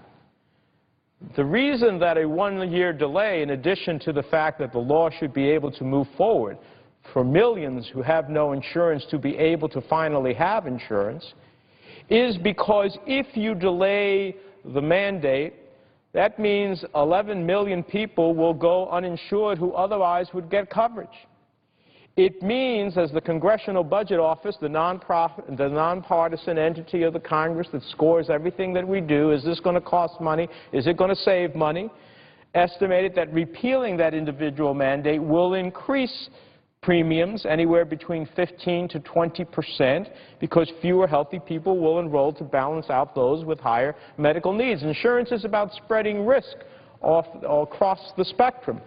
The reason that a one-year delay, in addition to the fact that the law should be able to move forward for millions who have no insurance to be able to finally have insurance, is because if you delay the mandate, that means 11 million people will go uninsured who otherwise would get coverage. It means, as the Congressional Budget Office, the nonpartisan entity of the Congress that scores everything that we do, is this going to cost money? Is it going to save money? Estimated that repealing that individual mandate will increase premiums anywhere between 15% to 20% because fewer healthy people will enroll to balance out those with higher medical needs. Insurance is about spreading risk across the spectrum.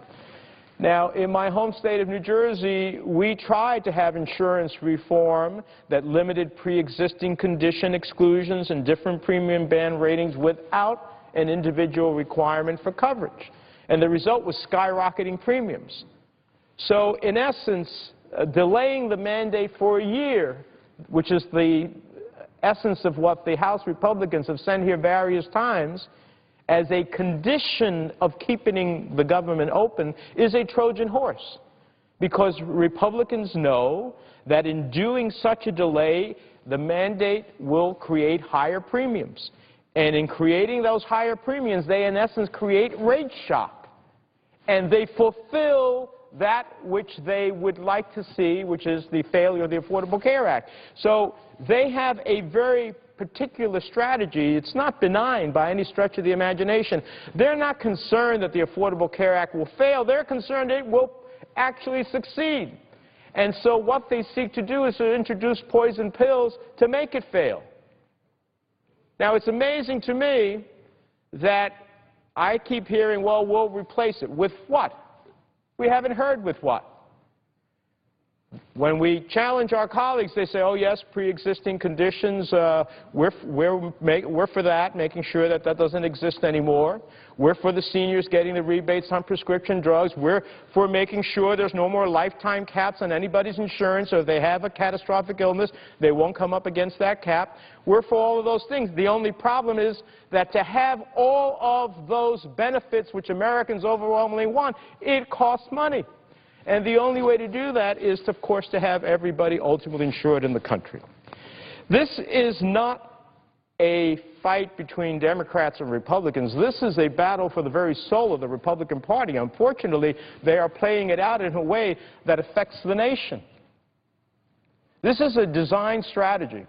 Now, in my home state of New Jersey, we tried to have insurance reform that limited pre-existing condition exclusions and different premium band ratings without an individual requirement for coverage. And the result was skyrocketing premiums. So, in essence, delaying the mandate for a year, which is the essence of what the House Republicans have said here various times, as a condition of keeping the government open, is a Trojan horse. Because Republicans know that in doing such a delay, the mandate will create higher premiums. And in creating those higher premiums, they in essence create rate shock. And they fulfill that which they would like to see, which is the failure of the Affordable Care Act. So they have a very particular strategy. It's not benign by any stretch of the imagination. They're not concerned that the Affordable Care Act will fail. They're concerned it will actually succeed. And so what they seek to do is to introduce poison pills to make it fail. Now, it's amazing to me that I keep hearing, well, we'll replace it. With what? We haven't heard with what. When we challenge our colleagues, they say, oh, yes, pre-existing conditions, we're for that, making sure that that doesn't exist anymore. We're for the seniors getting the rebates on prescription drugs. We're for making sure there's no more lifetime caps on anybody's insurance, so if they have a catastrophic illness, they won't come up against that cap. We're for all of those things. The only problem is that to have all of those benefits which Americans overwhelmingly want, it costs money. And the only way to do that is, of course, to have everybody ultimately insured in the country. This is not a fight between Democrats and Republicans. This is a battle for the very soul of the Republican Party. Unfortunately, they are playing it out in a way that affects the nation. This is a design strategy.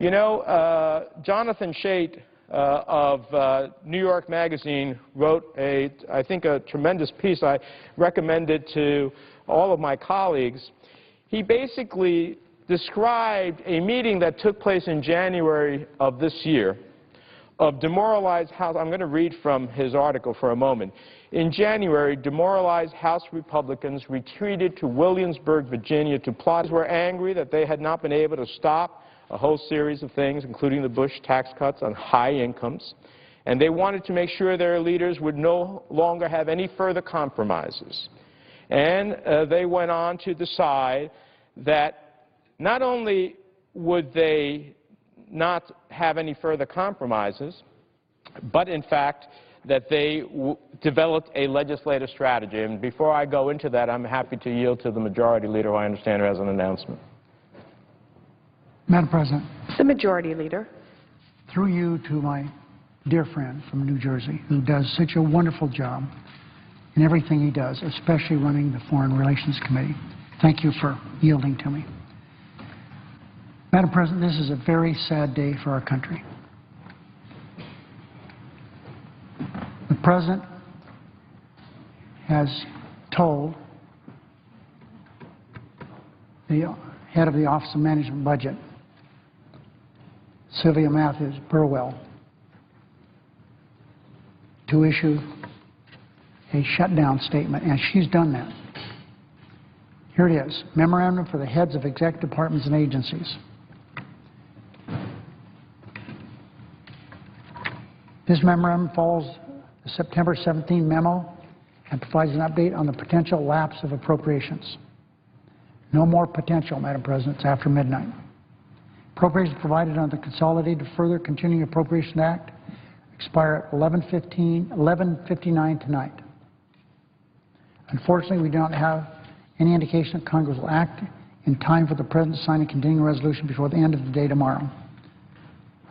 You know, Jonathan Chait of New York Magazine wrote I think a tremendous piece. I recommend it to all of my colleagues. He basically described a meeting that took place in January of this year of demoralized House. I'm going to read from his article for a moment. In January, demoralized House Republicans retreated to Williamsburg, Virginia to plot. They were angry that they had not been able to stop a whole series of things, including the Bush tax cuts on high incomes, and they wanted to make sure their leaders would no longer have any further compromises. And they went on to decide that not only would they not have any further compromises, but in fact that they developed a legislative strategy. And before I go into that, I'm happy to yield to the Majority Leader, who I understand has an announcement. Madam President. The Majority Leader. Through you to my dear friend from New Jersey, who does such a wonderful job in everything he does, especially running the Foreign Relations Committee. Thank you for yielding to me. Madam President, this is a very sad day for our country. The President has told the head of the Office of Management and Budget, Sylvia Matthews Burwell, to issue a shutdown statement, and she's done that. Here it is, Memorandum for the Heads of Executive Departments and Agencies. This memorandum follows the September 17 memo and provides an update on the potential lapse of appropriations. No more potential, Madam President, it's after midnight. Appropriations provided under the Consolidated Further Continuing Appropriation Act expire at 11:59 tonight. Unfortunately, we do not have any indication that Congress will act in time for the President to sign a continuing resolution before the end of the day tomorrow,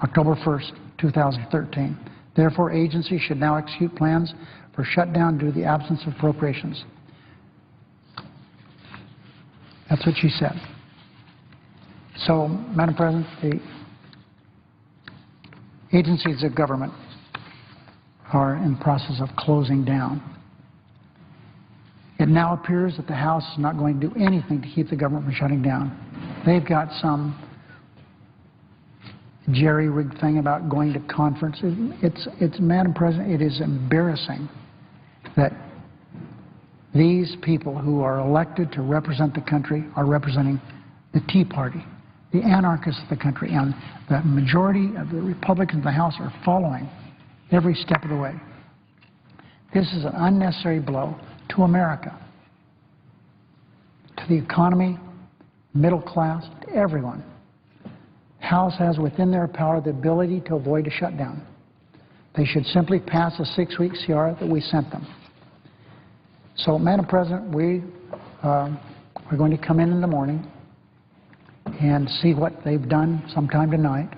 October 1st, 2013. Therefore, agencies should now execute plans for shutdown due to the absence of appropriations. That's what she said. So, Madam President, the agencies of government are in the process of closing down. It now appears that the House is not going to do anything to keep the government from shutting down. They've got some jerry-rigged thing about going to conferences. It's, Madam President, it is embarrassing that these people who are elected to represent the country are representing the Tea Party, the anarchists of the country, and the majority of the Republicans in the House are following every step of the way. This is an unnecessary blow to America, to the economy, middle class, to everyone. The House has within their power the ability to avoid a shutdown. They should simply pass a 6-week CR that we sent them. So, Madam President, we are going to come in the morning and see what they've done sometime tonight.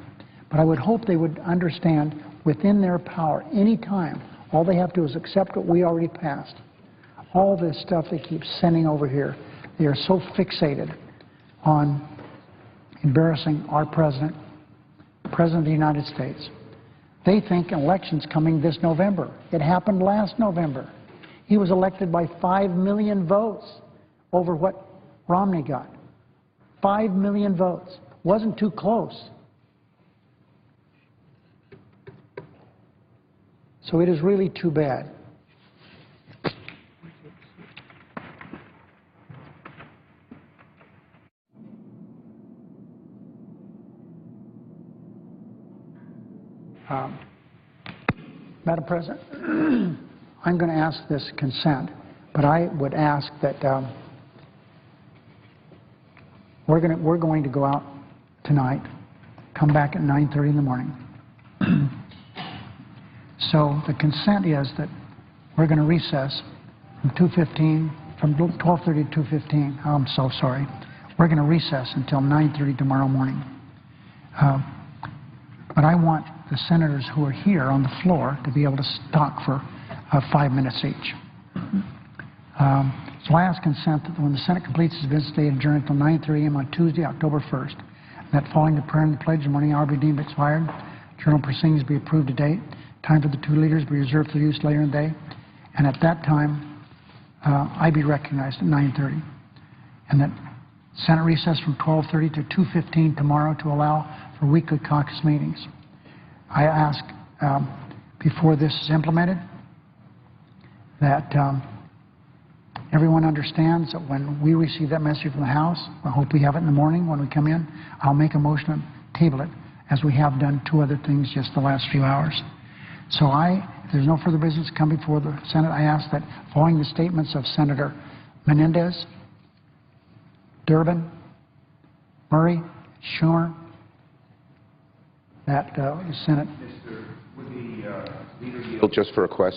But I would hope they would understand within their power, any time, all they have to do is accept what we already passed. All this stuff they keep sending over here, they are so fixated on embarrassing our President, the President of the United States. They think an election's coming this November. It happened last November. He was elected by 5 million votes over what Romney got. 5 million votes. Wasn't too close. So it is really too bad. Madam President, I'm going to ask this consent, but I would ask that we're going to go out tonight, come back at 9:30 in the morning. So the consent is that we're going to recess from 12:30 to 2:15. I'm so sorry. We're going to recess until 9:30 tomorrow morning. But I want the senators who are here on the floor to be able to talk for 5 minutes each. So I ask consent that when the Senate completes its business day, adjourn until 9:30 a.m. on Tuesday, October 1st. That following the prayer and the pledge, the morning hour be deemed expired. Journal proceedings be approved to date. Time for the two leaders be reserved for use later in the day. And at that time, I be recognized at 9:30. And that Senate recess from 12:30 to 2:15 tomorrow to allow for weekly caucus meetings. I ask, before this is implemented, that everyone understands that when we receive that message from the House, I hope we have it in the morning when we come in, I'll make a motion to table it, as we have done two other things just the last few hours. So if there's no further business to come before the Senate, I ask that following the statements of Senator Menendez, Durbin, Murray, Schumer, that the Senate... Mr. Would the leader yield just for a question?